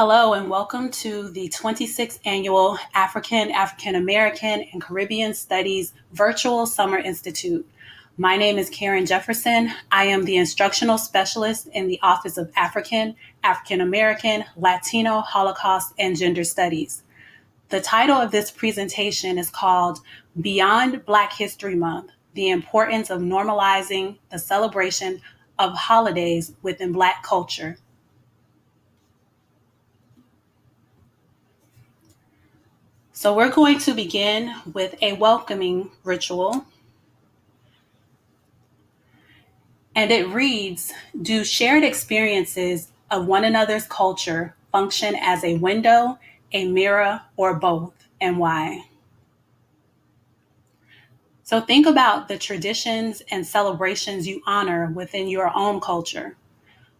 Hello and welcome to the 26th Annual African American, and Caribbean Studies Virtual Summer Institute. My name is Karen Jefferson. I am the Instructional Specialist in the Office of African American, Latino, Holocaust, and Gender Studies. The title of this presentation is called Beyond Black History Month: The Importance of Normalizing the Celebration of Holidays Within Black Culture. So we're going to begin with a welcoming ritual. And it reads, do shared experiences of one another's culture function as a window, a mirror, or both, and why? So think about the traditions and celebrations you honor within your own culture.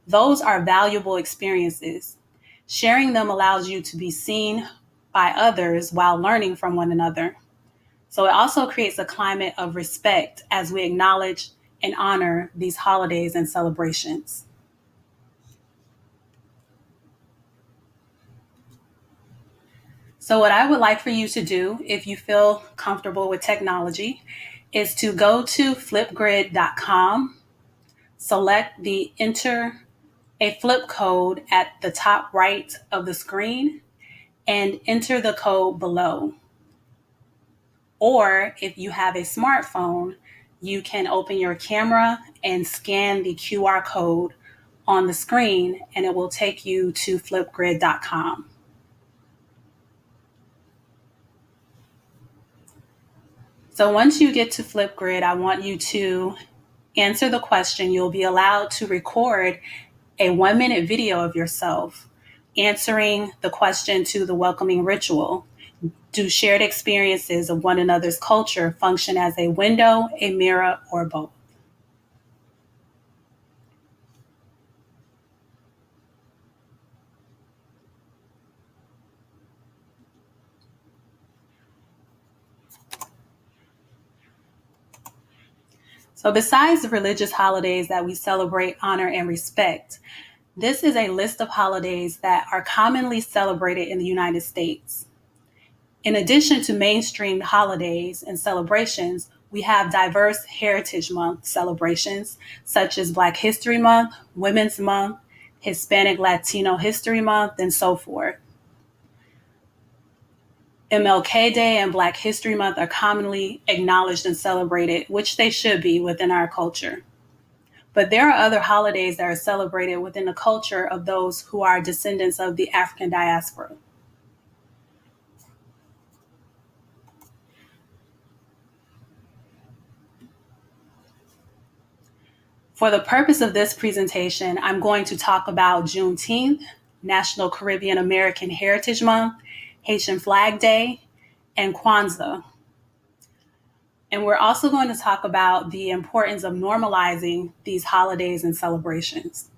Those are valuable experiences. Sharing them allows you to be seen by others while learning from one another. So it also creates a climate of respect as we acknowledge and honor these holidays and celebrations. So what I would like for you to do, if you feel comfortable with technology, is to go to flipgrid.com, select the enter a flip code at the top right of the screen, and enter the code below. Or if you have a smartphone, you can open your camera and scan the QR code on the screen, and it will take you to flipgrid.com. So once you get to Flipgrid, I want you to answer the question. You'll be allowed to record a 1-minute video of yourself answering the question to the welcoming ritual. Do shared experiences of one another's culture function as a window, a mirror, or both? So besides the religious holidays that we celebrate, honor, and respect, this is a list of holidays that are commonly celebrated in the United States. In addition to mainstream holidays and celebrations, we have diverse Heritage Month celebrations, such as Black History Month, Women's Month, Hispanic Latino History Month, and so forth. MLK Day and Black History Month are commonly acknowledged and celebrated, which they should be within our culture. But there are other holidays that are celebrated within the culture of those who are descendants of the African diaspora. For the purpose of this presentation, I'm going to talk about Juneteenth, National Caribbean American Heritage Month, Haitian Flag Day, and Kwanzaa. And we're also going to talk about the importance of normalizing these holidays and celebrations.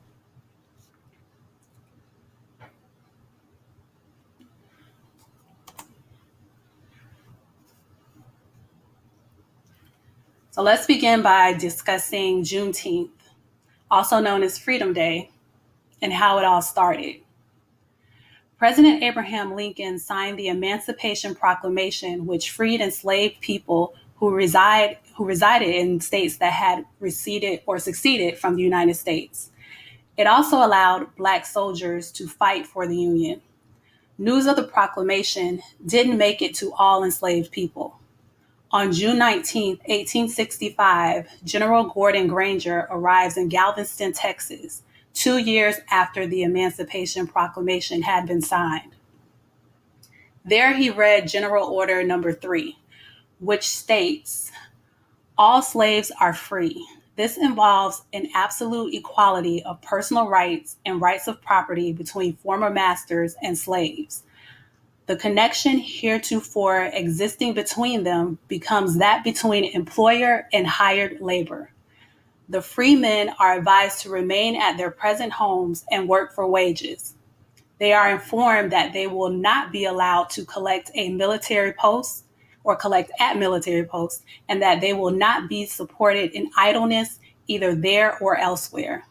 So let's begin by discussing Juneteenth, also known as Freedom Day, and how it all started. President Abraham Lincoln signed the Emancipation Proclamation, which freed enslaved people who resided in states that had receded or seceded from the United States. It also allowed Black soldiers to fight for the Union. News of the proclamation didn't make it to all enslaved people. On June 19, 1865, General Gordon Granger arrives in Galveston, Texas, 2 years after the Emancipation Proclamation had been signed. There he read General Order Number 3, which states, all slaves are free. This involves an absolute equality of personal rights and rights of property between former masters and slaves. The connection heretofore existing between them becomes that between employer and hired labor. The free men are advised to remain at their present homes and work for wages. They are informed that they will not be allowed to collect at military posts, and that they will not be supported in idleness either there or elsewhere.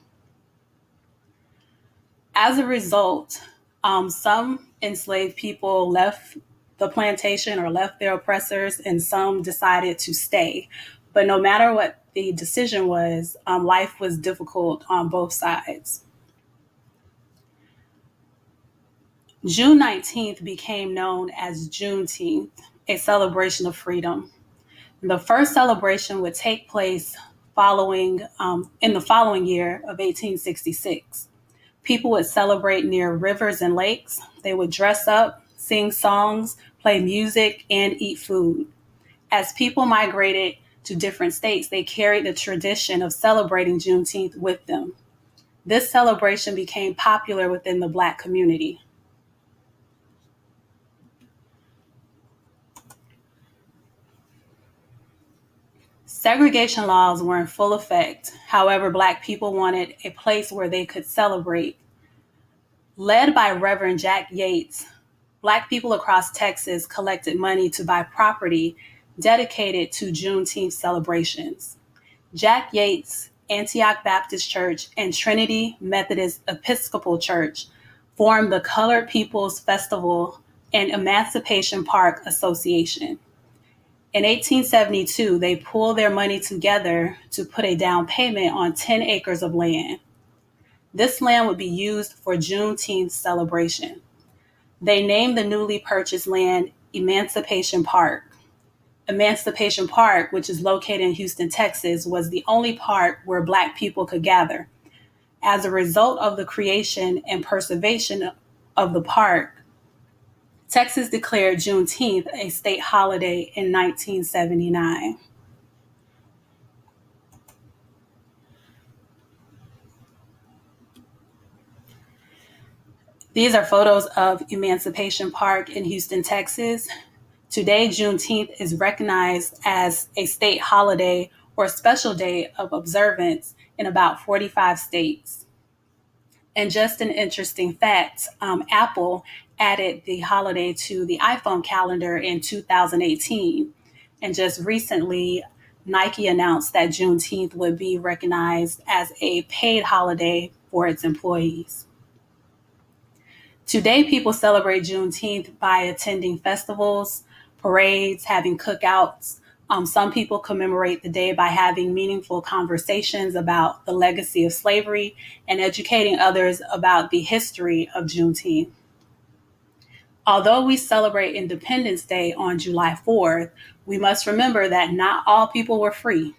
As a result, Some enslaved people left the plantation or left their oppressors, and some decided to stay. But no matter what the decision was, life was difficult on both sides. June 19th became known as Juneteenth, a celebration of freedom. The first celebration would take place in the following year of 1866. People would celebrate near rivers and lakes. They would dress up, sing songs, play music, and eat food. As people migrated to different states, they carried the tradition of celebrating Juneteenth with them. This celebration became popular within the Black community. Segregation laws were in full effect. However, Black people wanted a place where they could celebrate. Led by Reverend Jack Yates, Black people across Texas collected money to buy property dedicated to Juneteenth celebrations. Jack Yates, Antioch Baptist Church, and Trinity Methodist Episcopal Church formed the Colored People's Festival and Emancipation Park Association. In 1872, they pooled their money together to put a down payment on 10 acres of land. This land would be used for Juneteenth celebration. They named the newly purchased land Emancipation Park. Emancipation Park, which is located in Houston, Texas, was the only park where Black people could gather. As a result of the creation and preservation of the park, Texas declared Juneteenth a state holiday in 1979. These are photos of Emancipation Park in Houston, Texas. Today, Juneteenth is recognized as a state holiday or special day of observance in about 45 states. And just an interesting fact, Apple added the holiday to the iPhone calendar in 2018. And just recently, Nike announced that Juneteenth would be recognized as a paid holiday for its employees. Today, people celebrate Juneteenth by attending festivals, parades, having cookouts. Some people commemorate the day by having meaningful conversations about the legacy of slavery and educating others about the history of Juneteenth. Although we celebrate Independence Day on July 4th, we must remember that not all people were free.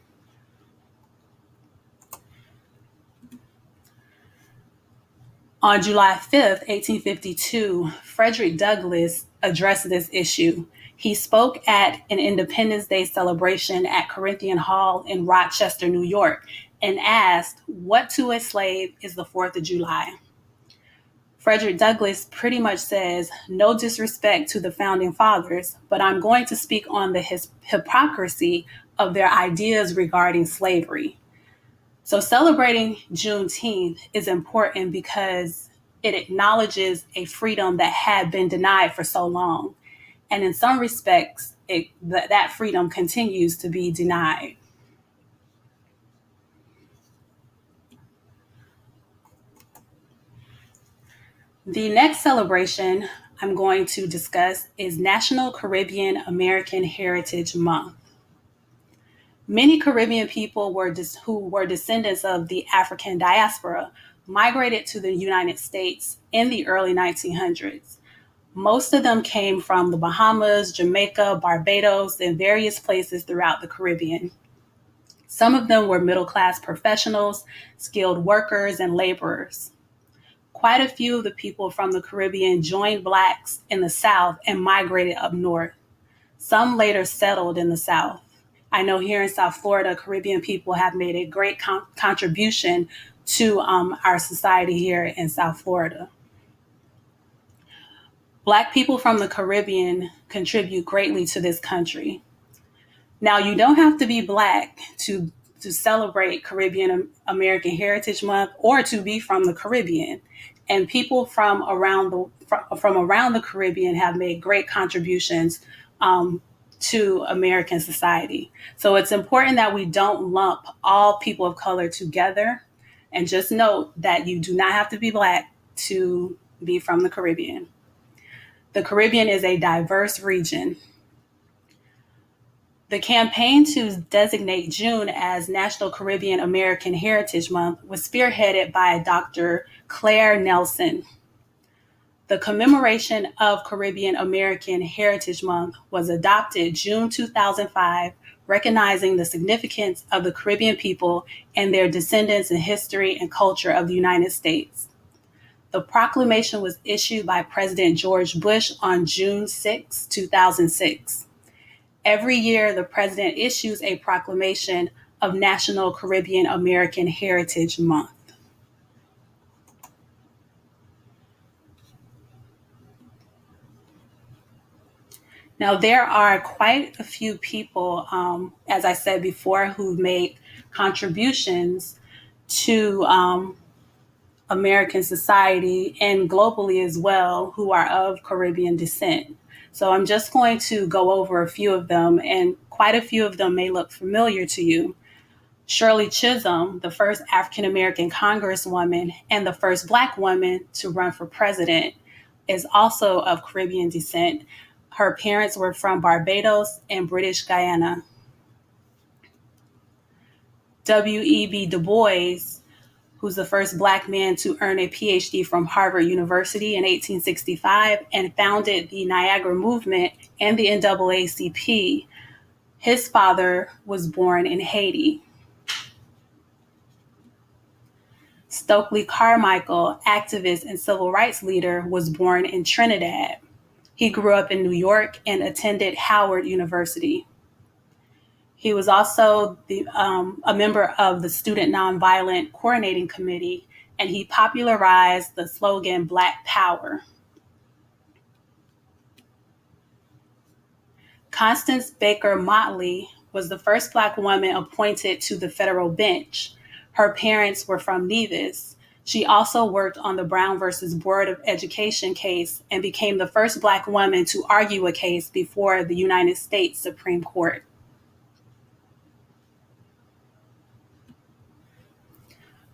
On July 5th, 1852, Frederick Douglass addressed this issue. He spoke at an Independence Day celebration at Corinthian Hall in Rochester, New York, and asked, "What to a slave is the 4th of July?" Frederick Douglass pretty much says, "No disrespect to the founding fathers, but I'm going to speak on the hypocrisy of their ideas regarding slavery." So celebrating Juneteenth is important because it acknowledges a freedom that had been denied for so long. And in some respects, that freedom continues to be denied. The next celebration I'm going to discuss is National Caribbean American Heritage Month. Many Caribbean people who were descendants of the African diaspora migrated to the United States in the early 1900s. Most of them came from the Bahamas, Jamaica, Barbados, and various places throughout the Caribbean. Some of them were middle-class professionals, skilled workers, and laborers. Quite a few of the people from the Caribbean joined Blacks in the South and migrated up north. Some later settled in the South. I know here in South Florida, Caribbean people have made a great contribution to our society here in South Florida. Black people from the Caribbean contribute greatly to this country. Now, you don't have to be Black to celebrate Caribbean American Heritage Month or to be from the Caribbean. And people from around the Caribbean have made great contributions to American society. So it's important that we don't lump all people of color together. And just note that you do not have to be Black to be from the Caribbean. The Caribbean is a diverse region. The campaign to designate June as National Caribbean American Heritage Month was spearheaded by Dr. Claire Nelson. The commemoration of Caribbean American Heritage Month was adopted June 2005, recognizing the significance of the Caribbean people and their descendants in history and culture of the United States. The proclamation was issued by President George Bush on June 6, 2006. Every year, the president issues a proclamation of National Caribbean American Heritage Month. Now, there are quite a few people, as I said before, who've made contributions to American society and globally as well, who are of Caribbean descent. So I'm just going to go over a few of them, and quite a few of them may look familiar to you. Shirley Chisholm, the first African American Congresswoman and the first Black woman to run for president, is also of Caribbean descent. Her parents were from Barbados and British Guyana. W.E.B. Du Bois, who's the first Black man to earn a PhD from Harvard University in 1865 and founded the Niagara Movement and the NAACP. His father was born in Haiti. Stokely Carmichael, activist and civil rights leader, was born in Trinidad. He grew up in New York and attended Howard University. He was also a member of the Student Nonviolent Coordinating Committee, and he popularized the slogan Black Power. Constance Baker Motley was the first Black woman appointed to the federal bench. Her parents were from Nevis. She also worked on the Brown versus Board of Education case and became the first Black woman to argue a case before the United States Supreme Court.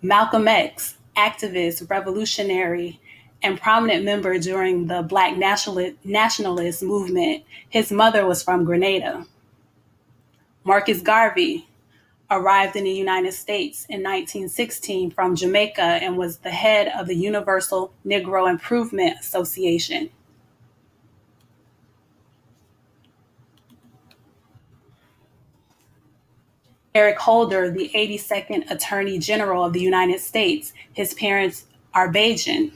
Malcolm X, activist, revolutionary, and prominent member during the Black nationalist movement. His mother was from Grenada. Marcus Garvey arrived in the United States in 1916 from Jamaica and was the head of the Universal Negro Improvement Association. Eric Holder, the 82nd Attorney General of the United States. His parents are Bajan.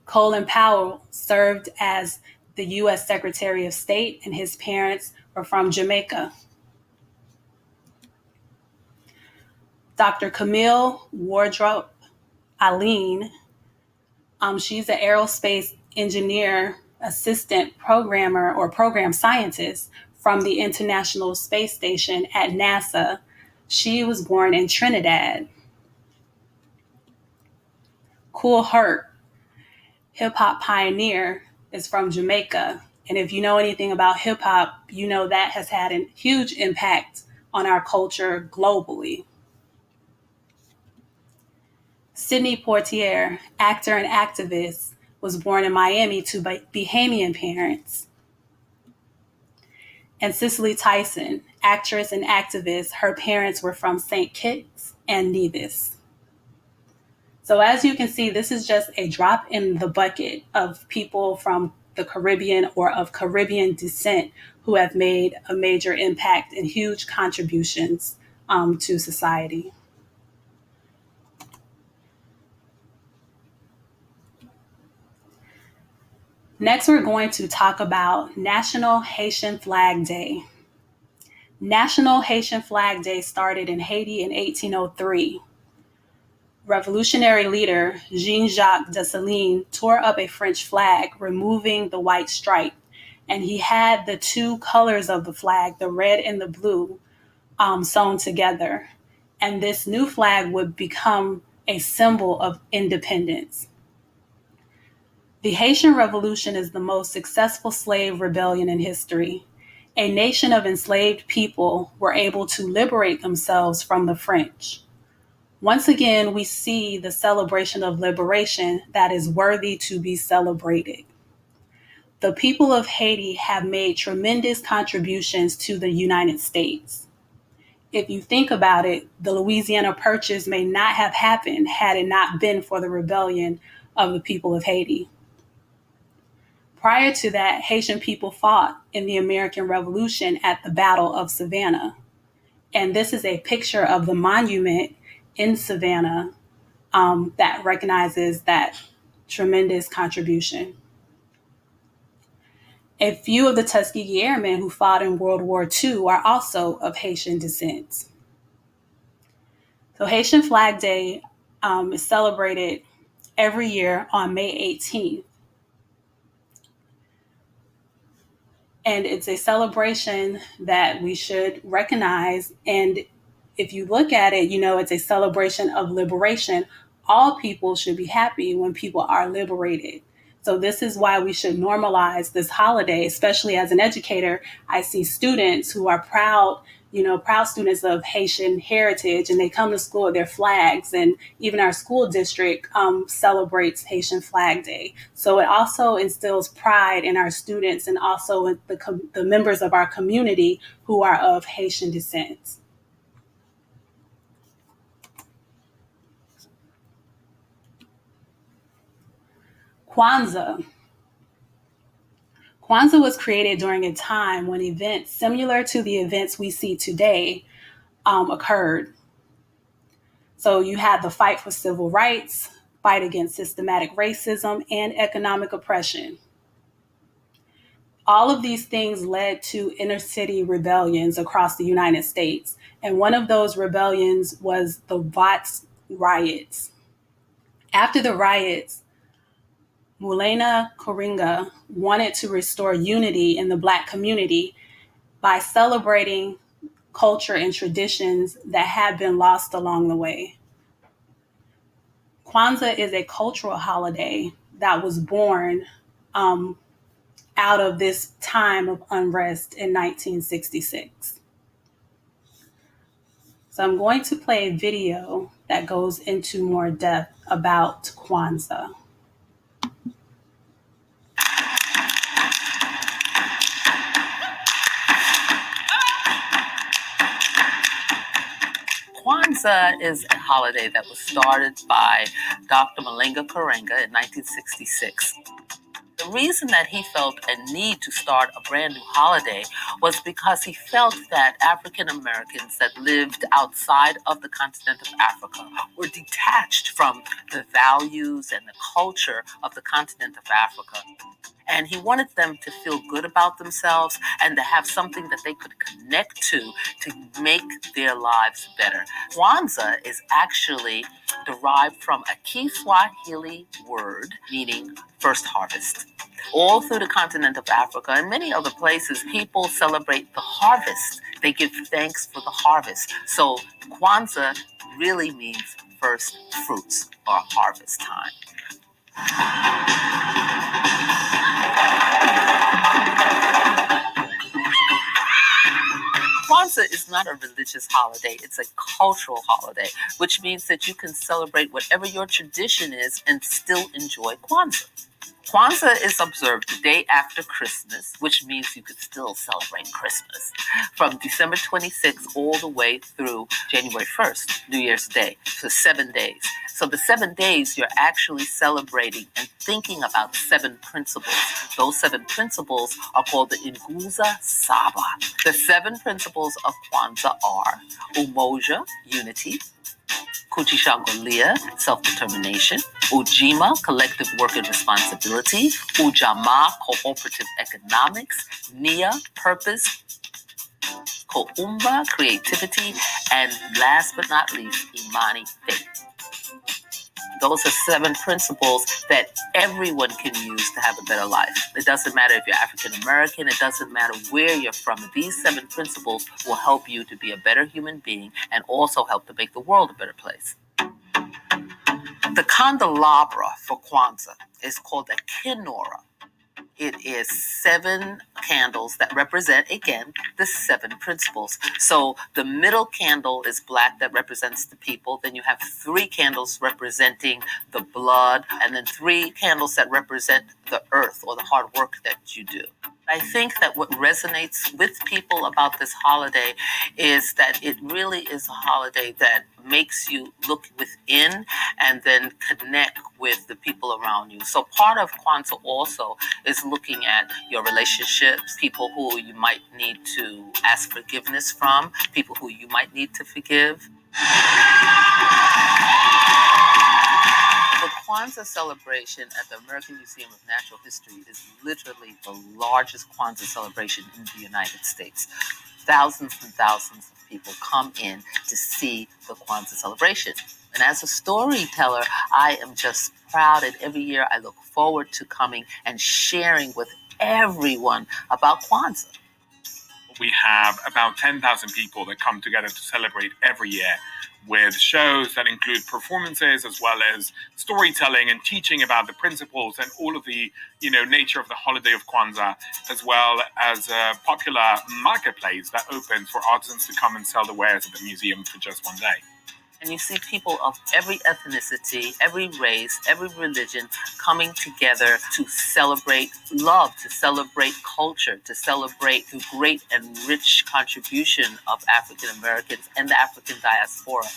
Colin Powell served as the U.S. Secretary of State, and his parents were from Jamaica. Dr. Camille Wardrop Aline, she's an aerospace engineer, assistant programmer, or program scientist from the International Space Station at NASA. She was born in Trinidad. Kool Herc, hip hop pioneer, is from Jamaica. And if you know anything about hip hop, you know that has had a huge impact on our culture globally. Sidney Poitier, actor and activist, was born in Miami to Bahamian parents. And Cicely Tyson, actress and activist, her parents were from St. Kitts and Nevis. So as you can see, this is just a drop in the bucket of people from the Caribbean or of Caribbean descent who have made a major impact and huge contributions to society. Next, we're going to talk about National Haitian Flag Day. National Haitian Flag Day started in Haiti in 1803. Revolutionary leader Jean-Jacques Dessalines tore up a French flag, removing the white stripe, and he had the two colors of the flag, the red and the blue, sewn together. And this new flag would become a symbol of independence. The Haitian Revolution is the most successful slave rebellion in history. A nation of enslaved people were able to liberate themselves from the French. Once again, we see the celebration of liberation that is worthy to be celebrated. The people of Haiti have made tremendous contributions to the United States. If you think about it, the Louisiana Purchase may not have happened had it not been for the rebellion of the people of Haiti. Prior to that, Haitian people fought in the American Revolution at the Battle of Savannah. And this is a picture of the monument in Savannah that recognizes that tremendous contribution. A few of the Tuskegee Airmen who fought in World War II are also of Haitian descent. So Haitian Flag Day is celebrated every year on May 18th. And it's a celebration that we should recognize. And if you look at it, it's a celebration of liberation. All people should be happy when people are liberated. So this is why we should normalize this holiday, especially as an educator. I see students who are proud students of Haitian heritage, and they come to school with their flags, and even our school district celebrates Haitian Flag Day. So it also instills pride in our students and also in the members of our community who are of Haitian descent. Kwanzaa. Kwanzaa was created during a time when events similar to the events we see today occurred. So you had the fight for civil rights, fight against systematic racism, and economic oppression. All of these things led to inner city rebellions across the United States. And one of those rebellions was the Watts riots. After the riots, Mulana Koringa wanted to restore unity in the Black community by celebrating culture and traditions that had been lost along the way. Kwanzaa is a cultural holiday that was born out of this time of unrest in 1966. So I'm going to play a video that goes into more depth about Kwanzaa. Kwanzaa is a holiday that was started by Dr. Malenga Karenga in 1966. The reason that he felt a need to start a brand new holiday was because he felt that African Americans that lived outside of the continent of Africa were detached from the values and the culture of the continent of Africa. And he wanted them to feel good about themselves and to have something that they could connect to make their lives better. Kwanzaa is actually derived from a Kiswahili word meaning first harvest. All through the continent of Africa and many other places, people celebrate the harvest. They give thanks for the harvest. So Kwanzaa really means first fruits or harvest time. Kwanzaa is not a religious holiday, it's a cultural holiday, which means that you can celebrate whatever your tradition is and still enjoy Kwanzaa. Kwanzaa is observed the day after Christmas, which means you could still celebrate Christmas, from December 26th all the way through January 1st, New Year's Day, for 7 days. So the 7 days, you're actually celebrating and thinking about 7 principles. Those 7 principles are called the Nguza Saba. The 7 principles of Kwanzaa are Umoja, unity; Kuchishangolia, self-determination; Ujima, collective work and responsibility; Ujamaa, cooperative economics; Nia, purpose; Koumba, creativity; and last but not least, Imani, faith. Those are 7 principles that everyone can use to have a better life. It doesn't matter if you're African American, it doesn't matter where you're from. These 7 principles will help you to be a better human being and also help to make the world a better place. The candelabra for Kwanzaa is called a kinora. It is 7 candles that represent, again, the 7 principles. So the middle candle is black, that represents the people. Then you have 3 candles representing the blood, and then 3 candles that represent the earth or the hard work that you do. I think that what resonates with people about this holiday is that it really is a holiday that makes you look within and then connect with the people around you. So part of Kwanzaa also is looking at your relationships, people who you might need to ask forgiveness from, people who you might need to forgive. The Kwanzaa celebration at the American Museum of Natural History is literally the largest Kwanzaa celebration in the United States. Thousands and thousands of people come in to see the Kwanzaa celebration. And as a storyteller, I am just proud, and every year I look forward to coming and sharing with everyone about Kwanzaa. We have about 10,000 people that come together to celebrate every year, with shows that include performances as well as storytelling and teaching about the principles and all of the nature of the holiday of Kwanzaa, as well as a popular marketplace that opens for artisans to come and sell the wares at the museum for just one day. And you see people of every ethnicity, every race, every religion coming together to celebrate love, to celebrate culture, to celebrate the great and rich contribution of African Americans and the African diaspora.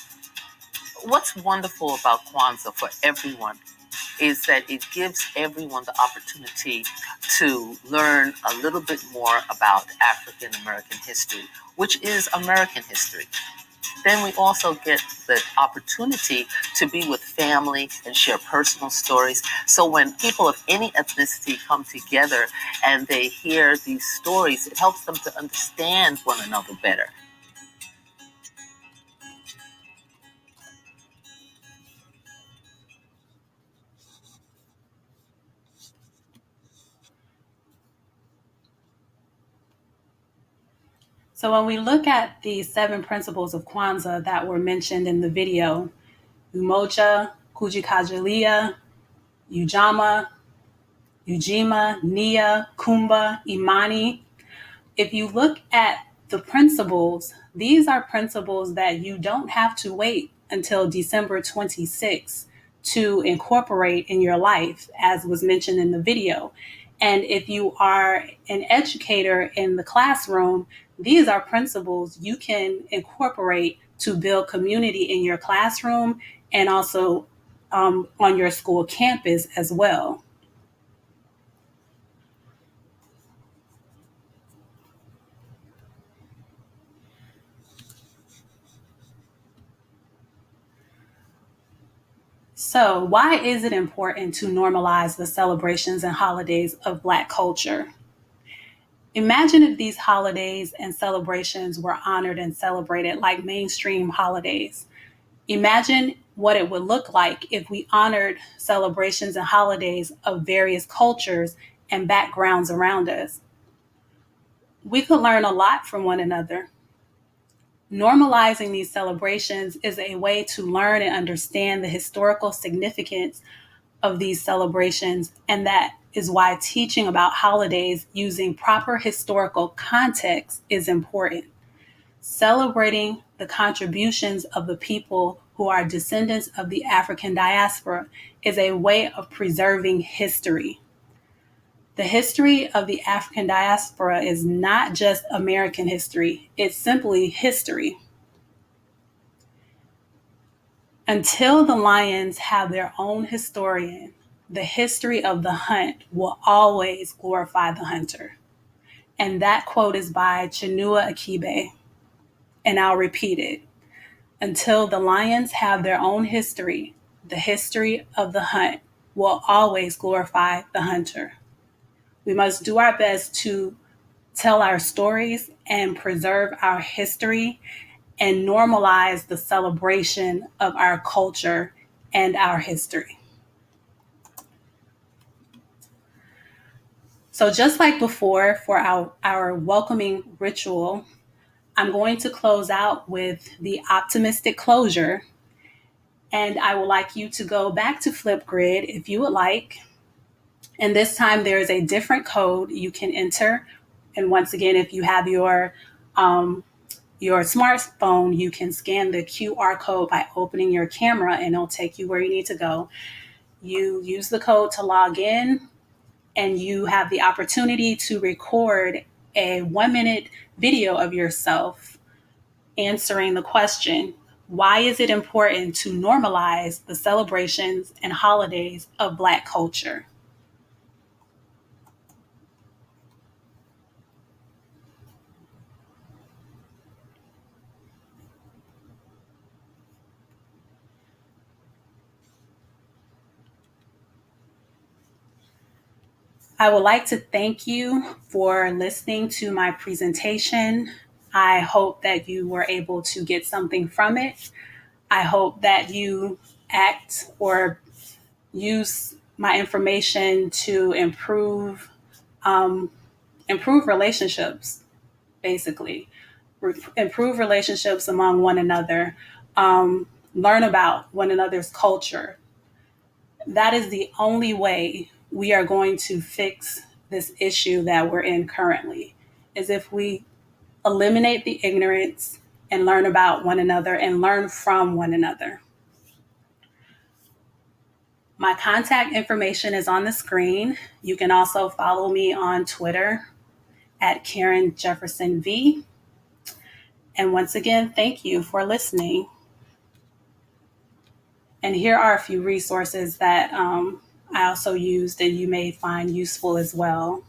What's wonderful about Kwanzaa for everyone is that it gives everyone the opportunity to learn a little bit more about African American history, which is American history. Then we also get the opportunity to be with family and share personal stories. So when people of any ethnicity come together and they hear these stories, it helps them to understand one another better. So when we look at the 7 principles of Kwanzaa that were mentioned in the video, Umoja, Kujikajalia, Ujama, Ujima, Nia, Kumba, Imani. If you look at the principles, these are principles that you don't have to wait until December 26th to incorporate in your life, as was mentioned in the video. And if you are an educator in the classroom, these are principles you can incorporate to build community in your classroom and also on your school campus as well. So, why is it important to normalize the celebrations and holidays of Black culture? Imagine if these holidays and celebrations were honored and celebrated like mainstream holidays. Imagine what it would look like if we honored celebrations and holidays of various cultures and backgrounds around us. We could learn a lot from one another. Normalizing these celebrations is a way to learn and understand the historical significance of these celebrations, and that is why teaching about holidays using proper historical context is important. Celebrating the contributions of the people who are descendants of the African diaspora is a way of preserving history. The history of the African diaspora is not just American history, it's simply history. Until the lions have their own historian, the history of the hunt will always glorify the hunter. And that quote is by Chinua Achebe. And I'll repeat it. Until the lions have their own history, the history of the hunt will always glorify the hunter. We must do our best to tell our stories and preserve our history and normalize the celebration of our culture and our history. So just like before, for our welcoming ritual, I'm going to close out with the optimistic closure. And I would like you to go back to Flipgrid if you would like. And this time there is a different code you can enter. And once again, if you have your smartphone, you can scan the QR code by opening your camera and it'll take you where you need to go. You use the code to log in, and you have the opportunity to record a 1-minute video of yourself answering the question, why is it important to normalize the celebrations and holidays of Black culture? I would like to thank you for listening to my presentation. I hope that you were able to get something from it. I hope that you act or use my information to improve relationships, basically. Improve relationships among one another, learn about one another's culture. That is the only way we are going to fix this issue that we're in currently, is if we eliminate the ignorance and learn about one another and learn from one another. My contact information is on the screen. You can also follow me on Twitter at Karen Jefferson V. And once again, thank you for listening. And here are a few resources that I also used and you may find useful as well.